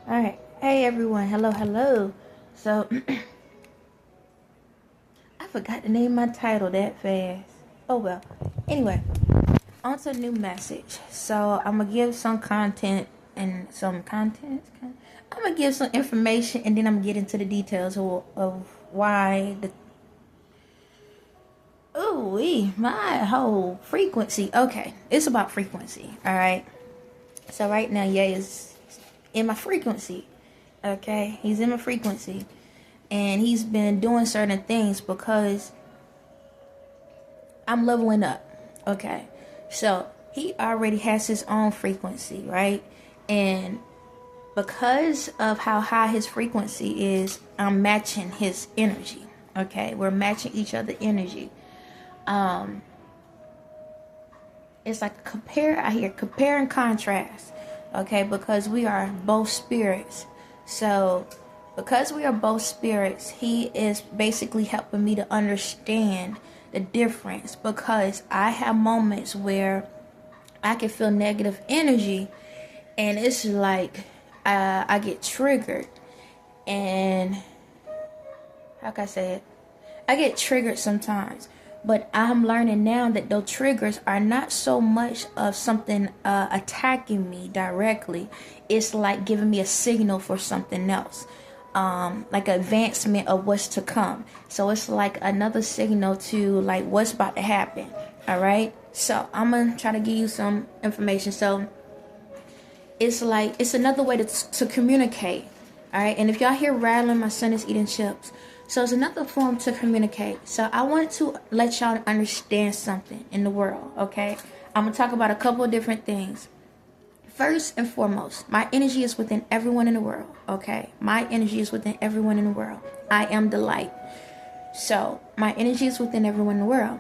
Alright, hey everyone, hello. So, I forgot to name my title that fast. Oh well. Anyway, on to a new message. So, I'm gonna give some content and some content. I'm gonna give some information and then I'm gonna get into the details of why the. Ooh, my whole frequency. Okay, it's about frequency, alright? So, right now, Ye is in my frequency. Okay, he's in my frequency, and he's been doing certain things because I'm leveling up. Okay, so he already has his own frequency, right? And because of how high his frequency is, I'm matching his energy. Okay, we're matching each other energy. It's like compare and contrast. Okay, because we are both spirits. So, because we are both spirits, he is basically helping me to understand the difference. Because I have moments where I can feel negative energy, and it's like I get triggered. And how can I say it? I get triggered sometimes. But I'm learning now that those triggers are not so much of something attacking me directly. It's like giving me a signal for something else. Like advancement of what's to come. So it's like another signal to like what's about to happen. Alright? So I'm going to try to give you some information. So it's like, it's another way to communicate. Alright? And if y'all hear rattling, my son is eating chips. So it's another form to communicate. So I want to let y'all understand something in the world, okay? I'm going to talk about a couple of different things. First and foremost, my energy is within everyone in the world, okay? My energy is within everyone in the world. I am the light. So my energy is within everyone in the world.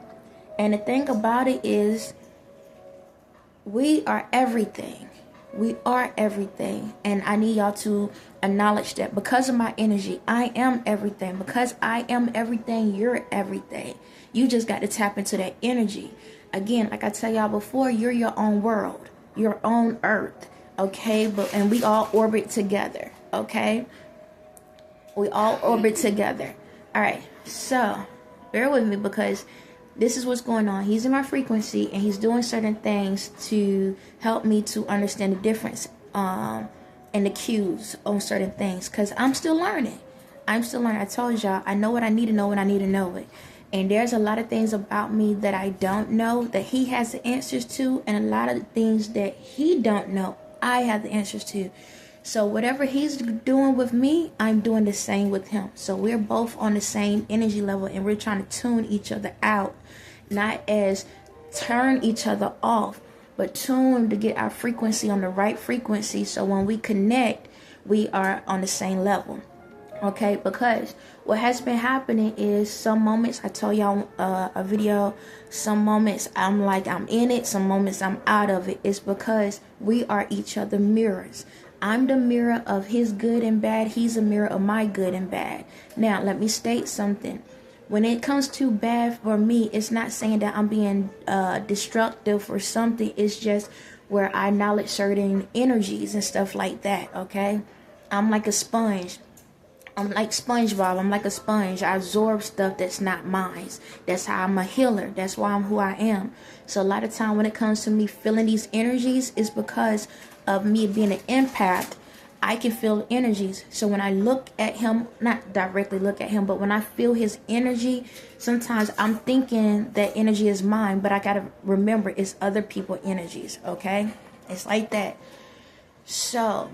And the thing about it is, we are everything. We are everything. And I need y'all to acknowledge that because of my energy, I am everything. Because I am everything, you're everything. You just got to tap into that energy. Again, like I tell y'all before, you're your own world, your own earth, okay? And we all orbit together, okay? We all orbit together. All right, so bear with me because this is what's going on. He's in my frequency and he's doing certain things to help me to understand the difference and the cues on certain things, because I'm still learning. I told y'all, I know what I need to know when I need to know it. And there's a lot of things about me that I don't know that he has the answers to, and a lot of things that he don't know I have the answers to. So whatever he's doing with me, I'm doing the same with him. So we're both on the same energy level, and we're trying to tune each other out, not as turn each other off, but tune to get our frequency on the right frequency. So when we connect, we are on the same level. Okay, because what has been happening is some moments, I told y'all a video, some moments I'm like I'm in it, some moments I'm out of it. It's because we are each other mirrors. I'm the mirror of his good and bad. He's a mirror of my good and bad. Now, let me state something. When it comes to bad for me, it's not saying that I'm being destructive or something. It's just where I acknowledge certain energies and stuff like that, okay? I'm like a sponge. I'm like SpongeBob. I'm like a sponge. I absorb stuff that's not mine. That's how I'm a healer. That's why I'm who I am. So a lot of time when it comes to me feeling these energies, it's because of me being an empath. I can feel energies. So when I look at him, not directly look at him, but when I feel his energy, sometimes I'm thinking that energy is mine, but I got to remember it's other people's energies, okay? It's like that. So,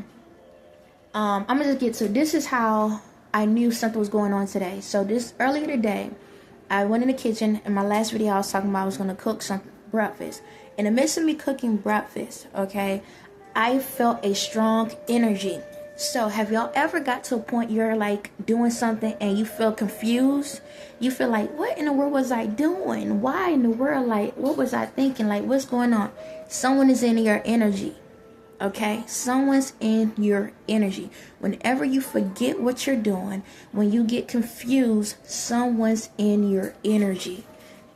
I'm going to just get to, this is how I knew something was going on today. So this earlier today, I went in the kitchen. In my last video, I was talking about I was going to cook some breakfast. In the midst of me cooking breakfast, okay, I felt a strong energy. So have y'all ever got to a point you're like doing something and you feel confused? You feel like, what in the world was I doing? Why in the world? Like, what was I thinking? Like, what's going on? Someone is in your energy. Okay, someone's in your energy. Whenever you forget what you're doing, when you get confused, someone's in your energy.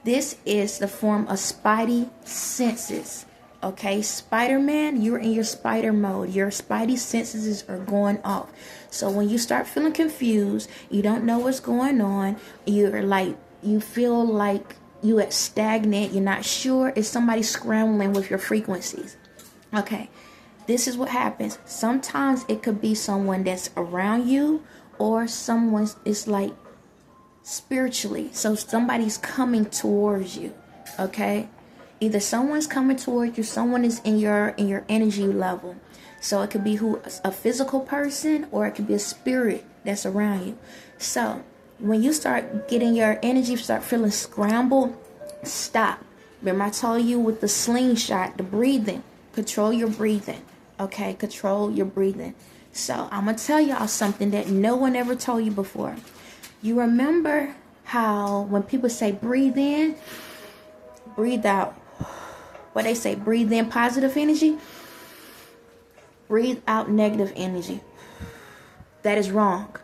This is the form of spidey senses. Okay, Spider-Man, you're in your spider mode. Your spidey senses are going off. So when you start feeling confused, you don't know what's going on, you feel like you at stagnant, you're not sure, it's somebody scrambling with your frequencies. Okay, this is what happens. Sometimes it could be someone that's around you, or someone is like spiritually. So somebody's coming towards you. Okay, either someone's coming towards you, someone is in your energy level. So it could be a physical person, or it could be a spirit that's around you. So when you start getting your energy, start feeling scrambled, stop. Remember I told you with the slingshot, the breathing, control your breathing. Okay, control your breathing. So I'm gonna tell y'all something that no one ever told you before. You remember how when people say breathe in, breathe out, what they say, breathe in positive energy, breathe out negative energy. That is wrong.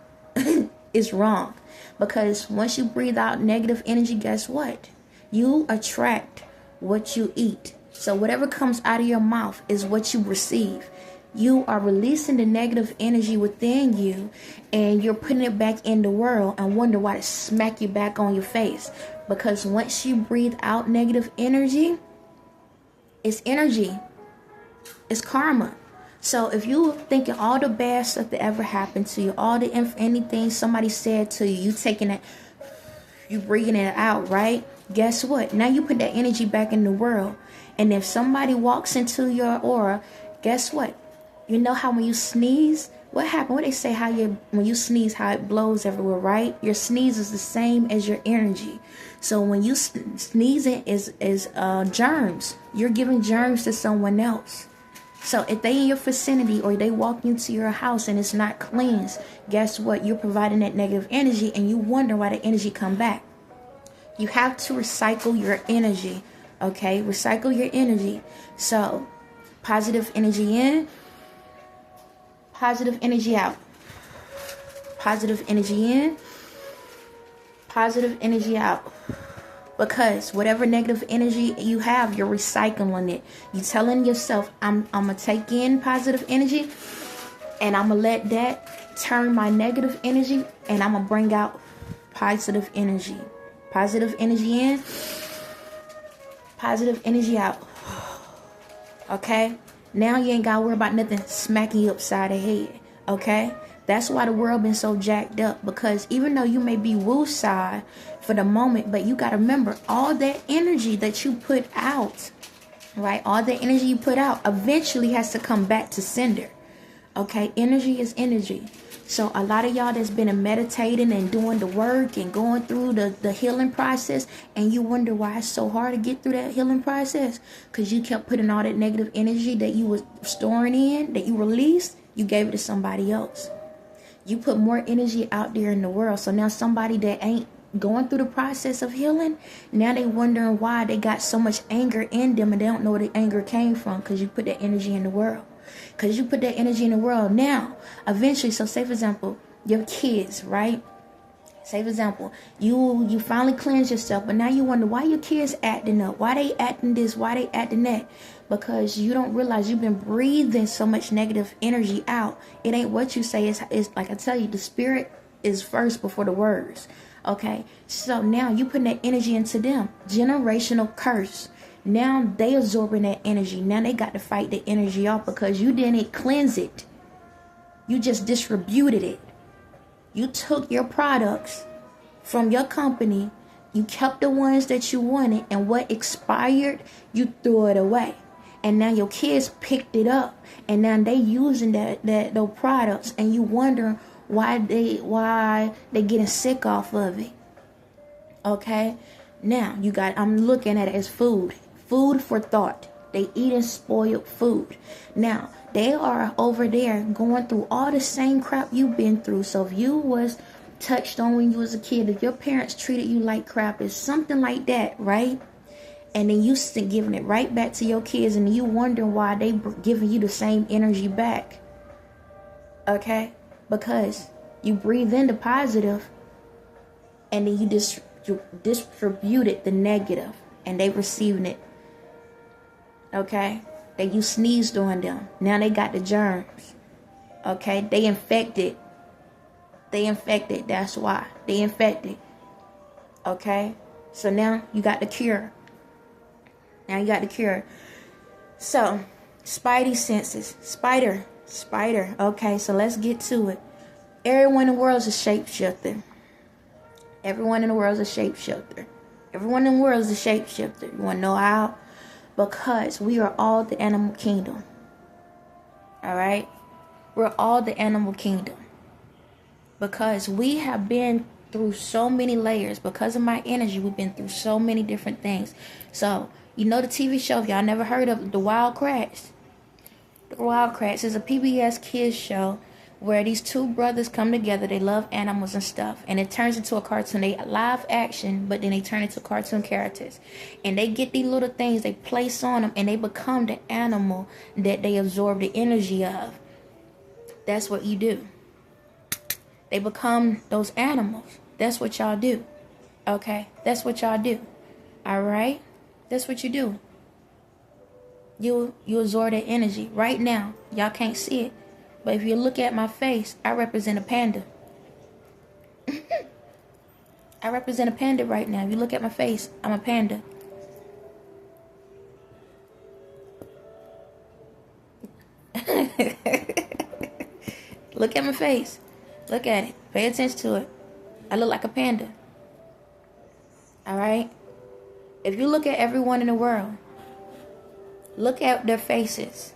It's wrong. Because once you breathe out negative energy, guess what? You attract what you eat. So whatever comes out of your mouth is what you receive. You are releasing the negative energy within you, and you're putting it back in the world, and wonder why it smack you back on your face. Because once you breathe out negative energy, it's energy. It's karma. So if you thinking all the bad stuff that ever happened to you, all the anything somebody said to you, you taking it, you breathing it out, right? Guess what? Now you put that energy back in the world. And if somebody walks into your aura, guess what? You know how when you sneeze, what happened? What they say, when you sneeze, how it blows everywhere, right? Your sneeze is the same as your energy. So when you sneezing is germs. You're giving germs to someone else. So if they in your vicinity, or they walk into your house and it's not cleansed, guess what? You're providing that negative energy, and you wonder why the energy come back. You have to recycle your energy. Okay, recycle your energy. So positive energy in, positive energy out. Positive energy in, positive energy out. Because whatever negative energy you have, you're recycling it. You're telling yourself, I'm going to take in positive energy, and I'm going to let that turn my negative energy, and I'm going to bring out positive energy. Positive energy in, positive energy out. Okay? Now you ain't got to worry about nothing smacking you upside the head. Okay? That's why the world been so jacked up. Because even though you may be woo-side for the moment, but you got to remember, all that energy that you put out, right? All the energy you put out eventually has to come back to sender. Okay? Energy is energy. So a lot of y'all that's been meditating and doing the work and going through the healing process, and you wonder why it's so hard to get through that healing process, because you kept putting all that negative energy that you was storing in, that you released, you gave it to somebody else. You put more energy out there in the world. So now somebody that ain't going through the process of healing, now they wondering why they got so much anger in them, and they don't know where the anger came from, because you put that energy in the world. Because you put that energy in the world. Now, eventually, so say for example, your kids, right? Say for example, you finally cleanse yourself, but now you wonder why your kids acting up. Why they acting this? Why they acting that? Because you don't realize you've been breathing so much negative energy out. It ain't what you say. It's like I tell you, the spirit is first before the words. Okay? So now you putting that energy into them. Generational curse. Now they absorbing that energy. Now they got to fight the energy off, because you didn't cleanse it. You just distributed it. You took your products from your company. You kept the ones that you wanted, and what expired, you threw it away. And now your kids picked it up, and now they using those products, and you wondering why they getting sick off of it. Okay? Now I'm looking at it as food. Food for thought. They eating spoiled food. Now, they are over there going through all the same crap you've been through. So if you was touched on when you was a kid, if your parents treated you like crap, it's something like that, right? And then you giving it right back to your kids, and you wondering why they giving you the same energy back. Okay? Because you breathe in the positive, and then you distributed the negative, and they receiving it. Okay? You sneezed on them. Now they got the germs. Okay? They infected. That's why. They infected. Okay? So now you got the cure. So, spidey senses. Spider. Okay, so let's get to it. Everyone in the world is a shapeshifter. Everyone in the world is a shapeshifter. You want to know how? Because we are all the animal kingdom. Alright? We're all the animal kingdom. Because we have been through so many layers. Because of my energy, we've been through so many different things. So, you know the TV show, if y'all never heard of The Wild Kratts. The Wild Kratts is a PBS kids show where these two brothers come together. They love animals and stuff. And it turns into a cartoon. They live action, but then they turn into cartoon characters. And they get these little things, they place on them, and they become the animal that they absorb the energy of. That's what you do. They become those animals. That's what y'all do. Okay? That's what y'all do. Alright? That's what you do. You absorb that energy. Right now, y'all can't see it. But if you look at my face, I represent a panda. I represent a panda right now. If you look at my face, I'm a panda. Look at my face. Look at it. Pay attention to it. I look like a panda. Alright? If you look at everyone in the world, look at their faces.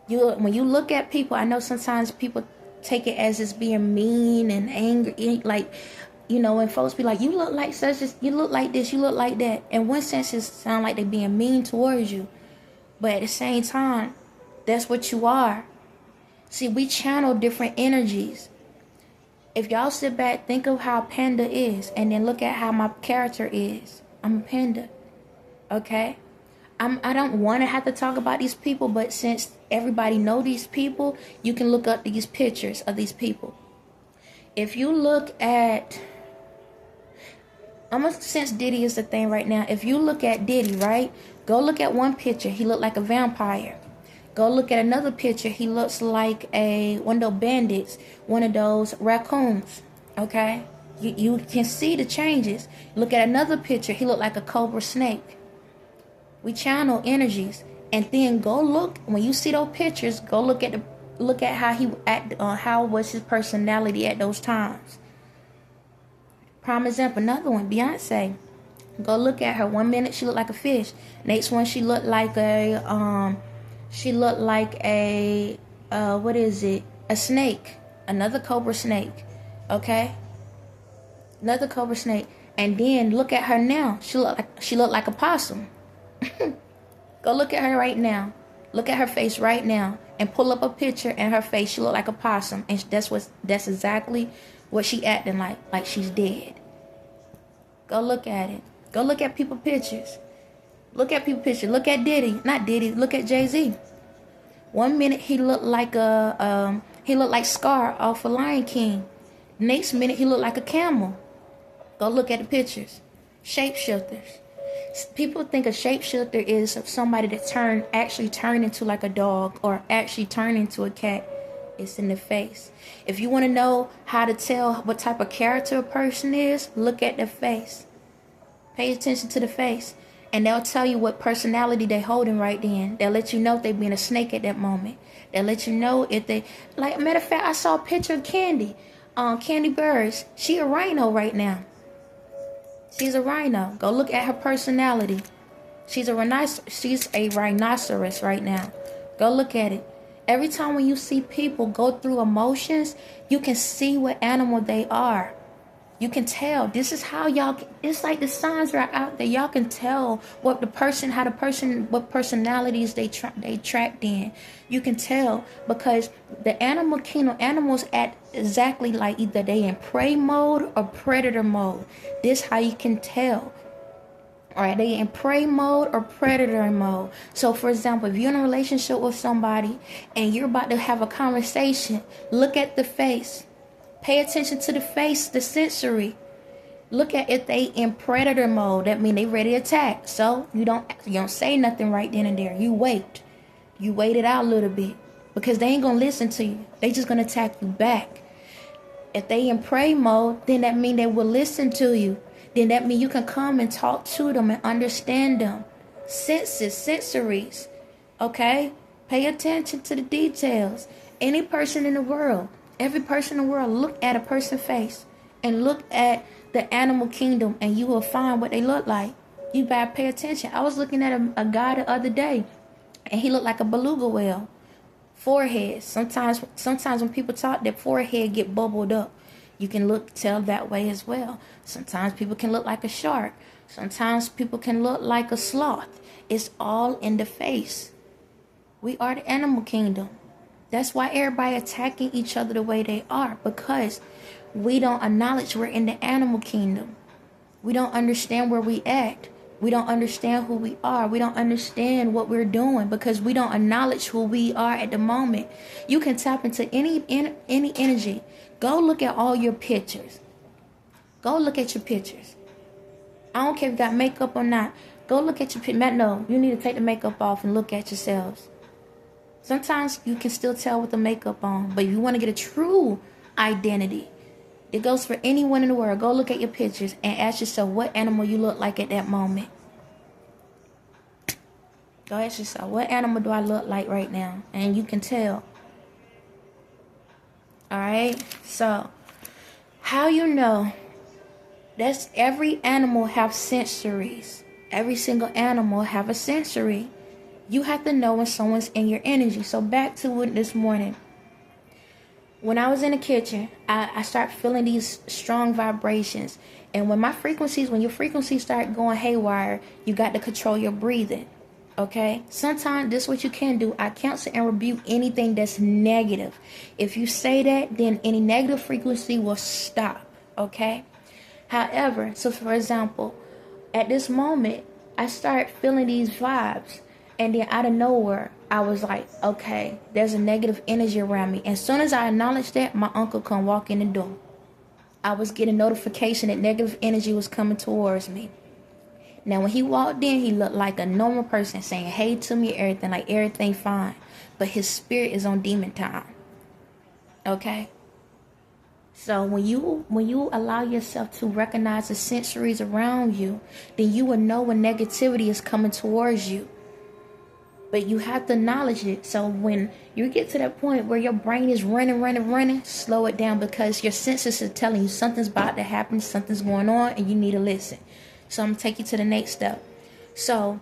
When you look at people, I know sometimes people take it as it's being mean and angry. Like, you know, when folks be like, you look like such, you look like this, you look like that. In one sense, it sounds like they're being mean towards you. But at the same time, that's what you are. See, we channel different energies. If y'all sit back, think of how Panda is, and then look at how my character is. I'm a panda. Okay? I don't want to have to talk about these people, but since everybody know these people, you can look up these pictures of these people. If you look at, since Diddy is the thing right now, if you look at Diddy, right, go look at one picture, he looked like a vampire. Go look at another picture, he looks like one of those bandits, one of those raccoons, okay? You can see the changes. Look at another picture, he looked like a cobra snake. We channel energies, and then go look when you see those pictures. Go look at how he acted, how was his personality at those times. Prime example, another one, Beyonce. Go look at her. 1 minute she looked like a fish. Next one she looked like a what is it? A snake. Another cobra snake. Okay. Another cobra snake. And then look at her now. She looked like a possum. Go look at her right now. Look at her face right now, and pull up a picture in her face. She look like a possum, and that's exactly what she acting like she's dead. Go look at it. Go look at people pictures. Look at people pictures. Look at Diddy, not Diddy. Look at Jay-Z. 1 minute he looked like Scar off of Lion King. Next minute he looked like a camel. Go look at the pictures. Shapeshifters. People think a shapeshifter is somebody that actually turn into like a dog or actually turn into a cat. It's in the face. If you want to know how to tell what type of character a person is, look at their face. Pay attention to the face. And they'll tell you what personality they're holding right then. They'll let you know if they're being a snake at that moment. They'll let you know if they... Like, matter of fact, I saw a picture of Candy. Candy Burris. She a rhino right now. She's a rhino. Go look at her personality. She's a rhinoceros right now. Go look at it. Every time when you see people go through emotions, you can see what animal they are. You can tell. This is how y'all... It's like the signs are out there. Y'all can tell what what personalities they trapped in. You can tell because the animal kingdom, animals act exactly like either they in prey mode or predator mode. This how you can tell. Alright, they in prey mode or predator mode. So for example, if you're in a relationship with somebody and you're about to have a conversation, look at the face. Pay attention to the face, the sensory. Look at if they in predator mode. That means they ready to attack. So you don't say nothing right then and there. You wait. You wait it out a little bit, because they ain't gonna listen to you. They just gonna attack you back. If they in prey mode, then that means they will listen to you. Then that means you can come and talk to them and understand them. Senses, sensories. Okay? Pay attention to the details. Any person in the world, every person in the world, look at a person's face and look at the animal kingdom, and you will find what they look like. You better pay attention. I was looking at a guy the other day, and he looked like a beluga whale. Forehead. Sometimes when people talk, their forehead get bubbled up. You can tell that way as well. Sometimes people can look like a shark. Sometimes people can look like a sloth. It's all in the face. We are the animal kingdom. That's why everybody attacking each other the way they are, because we don't acknowledge we're in the animal kingdom. We don't understand where we act. We don't understand who we are. We don't understand what we're doing, because we don't acknowledge who we are at the moment. You can tap into any energy. Go look at all your pictures. Go look at your pictures. I don't care if you got makeup or not. Go look at your picture. No, you need to take the makeup off and look at yourselves. Sometimes you can still tell with the makeup on, but if you want to get a true identity, it goes for anyone in the world. Go look at your pictures and ask yourself what animal you look like at that moment. Go ask yourself, what animal do I look like right now? And you can tell. Alright? So, how you know? That's every animal have sensories. Every single animal have a sensory. You have to know when someone's in your energy. So back to it this morning. When I was in the kitchen, I start feeling these strong vibrations. And when your frequencies start going haywire, you got to control your breathing. Okay? Sometimes this is what you can do. I cancel and rebuke anything that's negative. If you say that, then any negative frequency will stop. Okay? However, so for example, at this moment, I start feeling these vibes. And then out of nowhere, I was like, okay, there's a negative energy around me. As soon as I acknowledged that, my uncle come walk in the door. I was getting notification that negative energy was coming towards me. Now, when he walked in, he looked like a normal person saying hey to me, everything, like everything fine. But his spirit is on demon time. Okay? So when you allow yourself to recognize the sensories around you, then you will know when negativity is coming towards you. But you have to acknowledge it. So when you get to that point where your brain is running, slow it down, because your senses are telling you something's about to happen, something's going on, and you need to listen. So I'm going to take you to the next step. So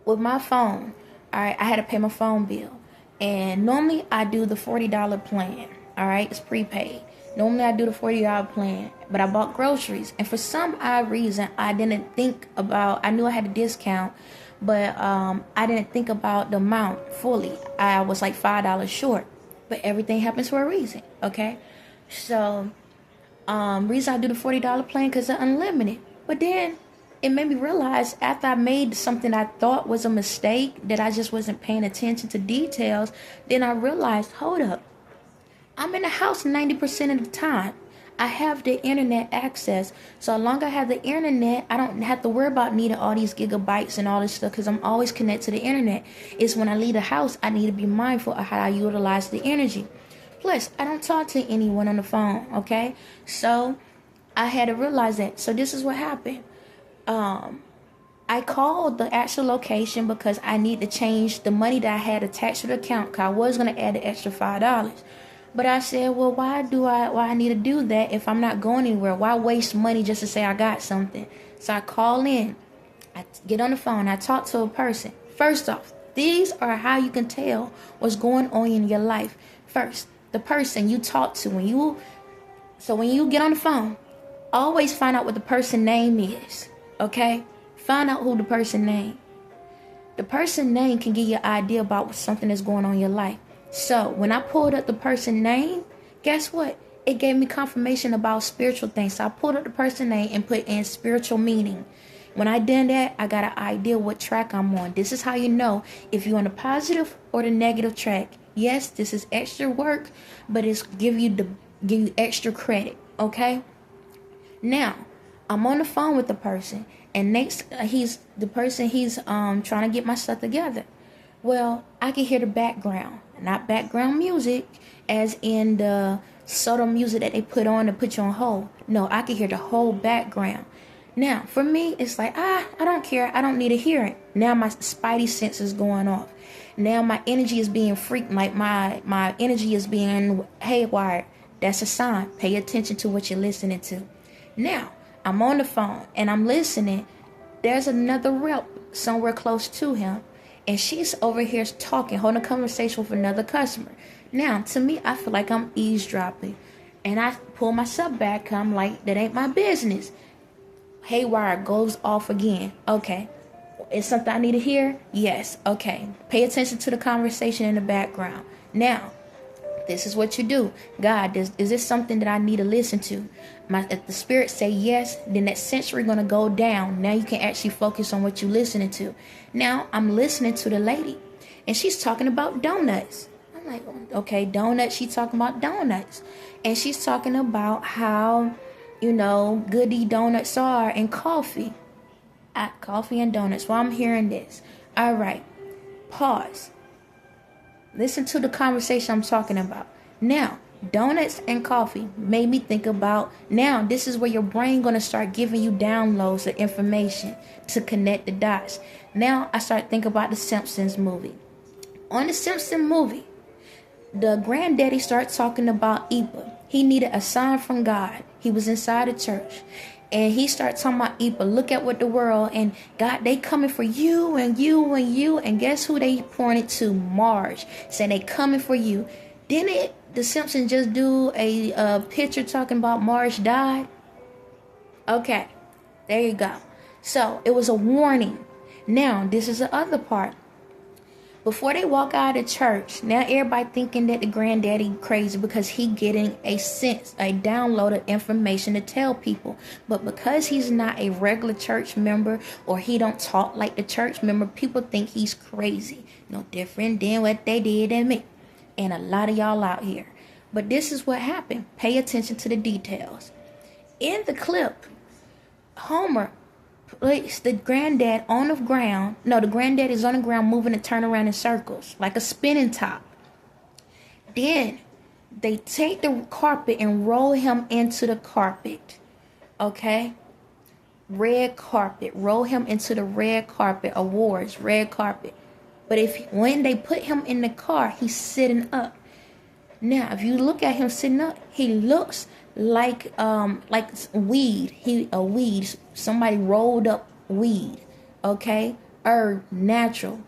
with my phone, all right, I had to pay my phone bill. And normally I do the $40 plan. All right, it's prepaid. Normally I do the $40 plan, but I bought groceries. And for some odd reason, I knew I had a discount, but I didn't think about the amount fully. I was like $5 short, but everything happens for a reason, okay? So, reason I do the $40 plan, because it's unlimited. But then it made me realize, after I made something I thought was a mistake, that I just wasn't paying attention to details, then I realized, hold up, I'm in the house 90% of the time. I have the internet access. So as long as I have the internet, I don't have to worry about needing all these gigabytes and all this stuff, because I'm always connected to the internet. It's when I leave the house, I need to be mindful of how I utilize the energy. Plus, I don't talk to anyone on the phone, okay? So I had to realize that. So this is what happened. I called the actual location because I need to change the money that I had attached to the account, because I was going to add the extra $5. But I said, well, why I need to do that if I'm not going anywhere? Why waste money just to say I got something? So I call in. I get on the phone. I talk to a person. First off, these are how you can tell what's going on in your life. First, the person you talk to. When you get on the phone, always find out what the person's name is. Okay? Find out who the person name. The person's name can give you an idea about something that's going on in your life. So when I pulled up the person's name, guess what? It gave me confirmation about spiritual things. So I pulled up the person's name and put in spiritual meaning. When I did that, I got an idea what track I'm on. This is how you know if you're on the positive or the negative track. Yes, this is extra work, but it's give you extra credit. Okay? Now, I'm on the phone with the person, and next he's trying to get my stuff together. Well, I can hear the background, not background music as in the subtle music that they put on to put you on hold. No, I can hear the whole background. Now, for me, it's like, I don't care. I don't need to hear it. Now my spidey sense is going off. Now my energy is being freaked, like my energy is being haywire. That's a sign. Pay attention to what you're listening to. Now, I'm on the phone and I'm listening. There's another rep somewhere close to him, and she's over here talking, holding a conversation with another customer. Now, to me, I feel like I'm eavesdropping, and I pull myself back. I'm like, that ain't my business. Haywire goes off again. Okay. Is something I need to hear? Yes. Okay. Pay attention to the conversation in the background. Now, this is what you do. God, is this something that I need to listen to? If the spirit say yes, then that sensory gonna go down. Now you can actually focus on what you're listening to. Now I'm listening to the lady, and she's talking about donuts. I'm like, okay, donuts. She's talking about donuts, and she's talking about how, good these donuts are, and coffee. Coffee and donuts. Well, I'm hearing this. All right. Pause. Listen to the conversation I'm talking about. Now, donuts and coffee made me think about, now this is where your brain going to start giving you downloads of information to connect the dots. Now I start thinking about the Simpsons movie. On the Simpsons movie, the granddaddy started talking about Ipa. He needed a sign from God. He was inside the church. And he started talking about Ipa. Look at what the world, and God, they coming for you and you and you. And guess who they pointed to? Marge. Saying they coming for you. Didn't the Simpsons just do a picture talking about Marge died? Okay. There you go. So it was a warning. Now, this is the other part. Before they walk out of church, now everybody thinking that the granddaddy crazy because he getting a download of information to tell people. But because he's not a regular church member, or he don't talk like the church member, people think he's crazy. No different than what they did to me and a lot of y'all out here. But this is what happened. Pay attention to the details. In the clip, Homer placed the granddad on the ground. No, the granddad is on the ground moving and turn around in circles like a spinning top. Then they take the carpet and roll him into the carpet. Okay? Red carpet. Roll him into the red carpet. Awards, red carpet. But when they put him in the car, he's sitting up. Now, if you look at him sitting up, he looks like weed. A weed. Somebody rolled up weed. Okay? Herb, natural.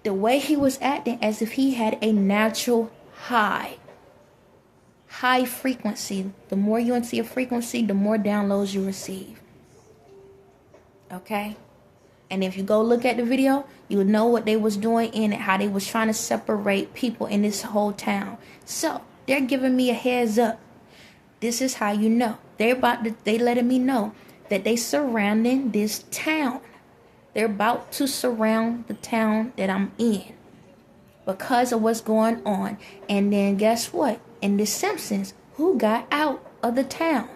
The way he was acting as if he had a natural high frequency. The more you into your frequency, the more downloads you receive. Okay? And if you go look at the video, you would know what they was doing in it, how they was trying to separate people in this whole town. So, they're giving me a heads up. This is how you know. They letting me know that they surrounding this town. They're about to surround the town that I'm in because of what's going on. And then guess what? In The Simpsons, who got out of the town?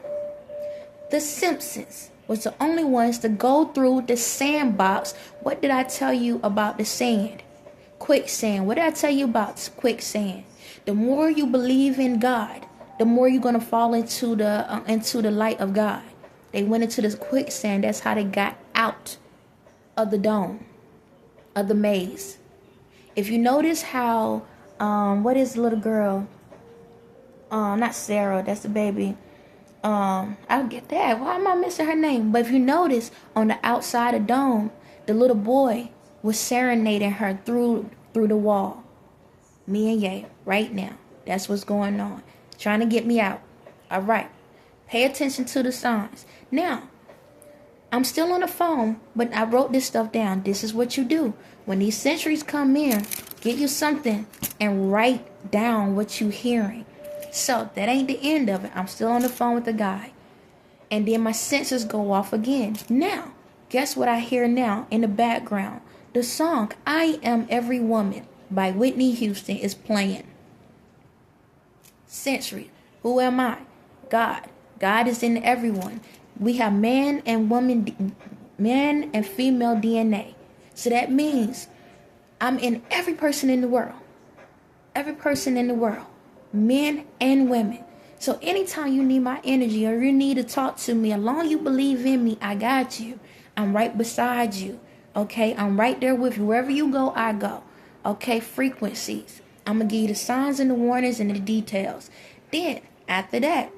The Simpsons was the only ones to go through the sandbox. What did I tell you about the sand? Quicksand. What did I tell you about quicksand? The more you believe in God, the more you're gonna fall into the light of God. They went into this quicksand. That's how they got out of the dome, of the maze. If you notice how, what is the little girl? Not Sarah. That's the baby. I'll get that. Why am I missing her name? But if you notice, on the outside of the dome, the little boy was serenading her through the wall. Me and Ye, right now. That's what's going on. Trying to get me out. All right. Pay attention to the signs. Now, I'm still on the phone, but I wrote this stuff down. This is what you do. When these sentries come in, get you something and write down what you're hearing. So, that ain't the end of it. I'm still on the phone with the guy. And then my sensors go off again. Now, guess what I hear now in the background? The song, I Am Every Woman by Whitney Houston is playing. Sensory. Who am I? God. God is in everyone. we have man and female DNA. So that means I'm in every person in the world. Every person in the world. Men and women. So anytime you need my energy or you need to talk to me, as long as you believe in me, I got you. I'm right beside you. Okay? I'm right there with you. Wherever you go, I go. Okay? Frequencies. I'm going to give you the signs and the warnings and the details. Then, after that,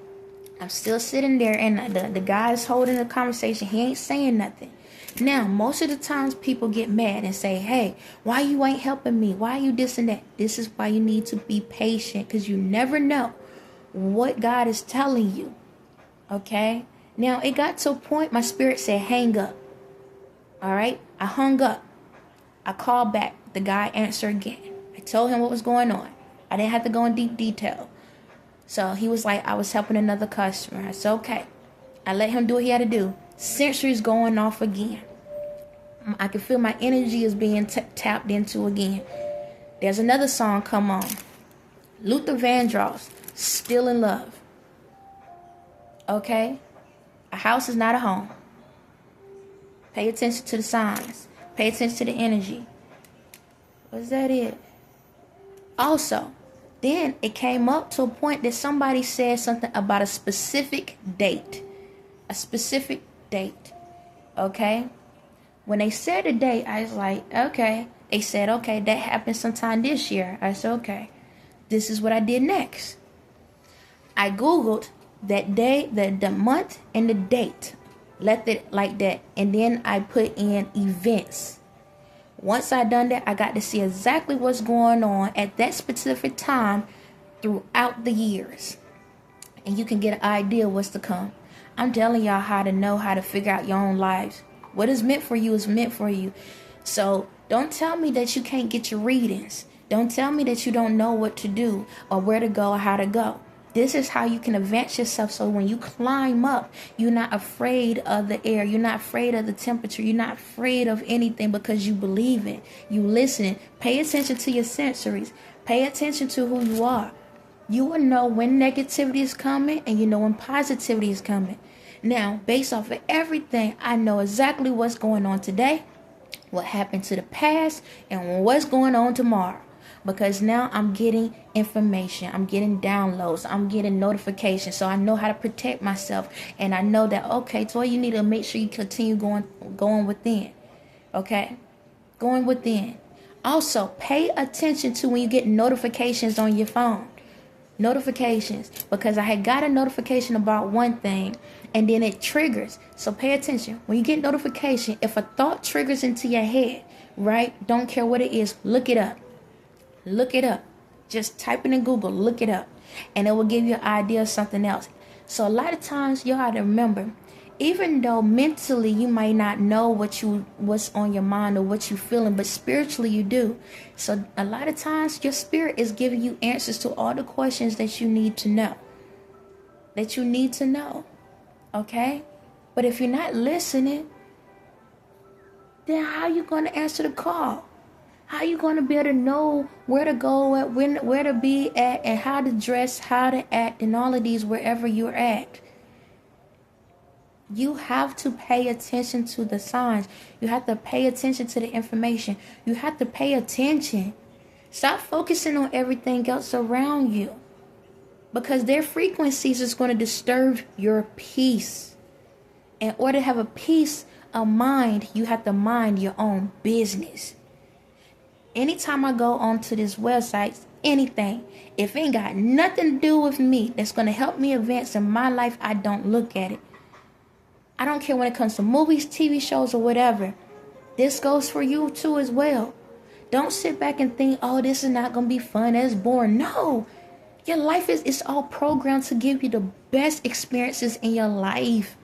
I'm still sitting there and the guy's holding the conversation. He ain't saying nothing. Now, most of the times people get mad and say, hey, why you ain't helping me? Why you this and that? This is why you need to be patient, because you never know what God is telling you. Okay? Now, it got to a point my spirit said, hang up. All right? I hung up. I called back. The guy answered again. I told him what was going on. I didn't have to go in deep detail. So he was like, I was helping another customer. I said, okay. I let him do what he had to do. Sensory's going off again. I can feel my energy is being tapped into again. There's another song come on. Luther Vandross, Still in Love. Okay? A house is not a home. Pay attention to the signs. Pay attention to the energy. Was that it? Also, then it came up to a point that somebody said something about a specific date. A specific date. Okay? When they said the date, I was like, okay. They said, okay, that happened sometime this year. I said, okay. This is what I did next. I Googled that day, the month, and the date. Left it like that. And then I put in events. Once I done that, I got to see exactly what's going on at that specific time throughout the years. And you can get an idea what's to come. I'm telling y'all how to know how to figure out your own lives. What is meant for you is meant for you. So don't tell me that you can't get your readings. Don't tell me that you don't know what to do or where to go or how to go. This is how you can advance yourself, so when you climb up, you're not afraid of the air. You're not afraid of the temperature. You're not afraid of anything, because you believe it. You listen. Pay attention to your sensories. Pay attention to who you are. You will know when negativity is coming, and you know when positivity is coming. Now, based off of everything, I know exactly what's going on today, what happened to the past, and what's going on tomorrow. Because now I'm getting information. I'm getting downloads. I'm getting notifications. So I know how to protect myself. And I know that, okay, so you need to make sure you continue going within. Okay? Going within. Also, pay attention to when you get notifications on your phone. Notifications. Because I had got a notification about one thing, and then it triggers. So pay attention. When you get notification, if a thought triggers into your head, right? Don't care what it is. Look it up. Look it up. Just type it in Google. Look it up. And it will give you an idea of something else. So a lot of times you have to remember, even though mentally you might not know what's on your mind or what you're feeling, but spiritually you do. So a lot of times your spirit is giving you answers to all the questions that you need to know. That you need to know. Okay? But if you're not listening, then how are you going to answer the call? How are you going to be able to know where to go at, where to be at, and how to dress, how to act, and all of these wherever you're at? You have to pay attention to the signs. You have to pay attention to the information. You have to pay attention. Stop focusing on everything else around you, because their frequencies is going to disturb your peace. In order to have a peace of mind, you have to mind your own business. Anytime I go onto this website, anything, if it ain't got nothing to do with me that's going to help me advance in my life, I don't look at it. I don't care when it comes to movies, TV shows, or whatever. This goes for you too as well. Don't sit back and think, oh, this is not going to be fun. That's boring. No. Your life is all programmed to give you the best experiences in your life.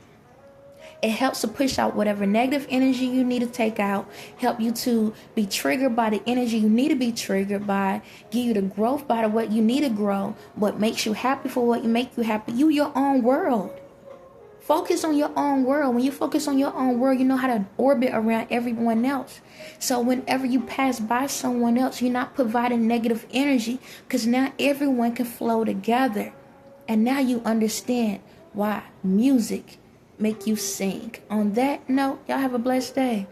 It helps to push out whatever negative energy you need to take out, help you to be triggered by the energy you need to be triggered by, give you the growth by what you need to grow, what makes you happy for what make you happy. You your own world. Focus on your own world. When you focus on your own world, you know how to orbit around everyone else. So whenever you pass by someone else, you're not providing negative energy, because now everyone can flow together. And now you understand why music make you sing. On that note, y'all have a blessed day.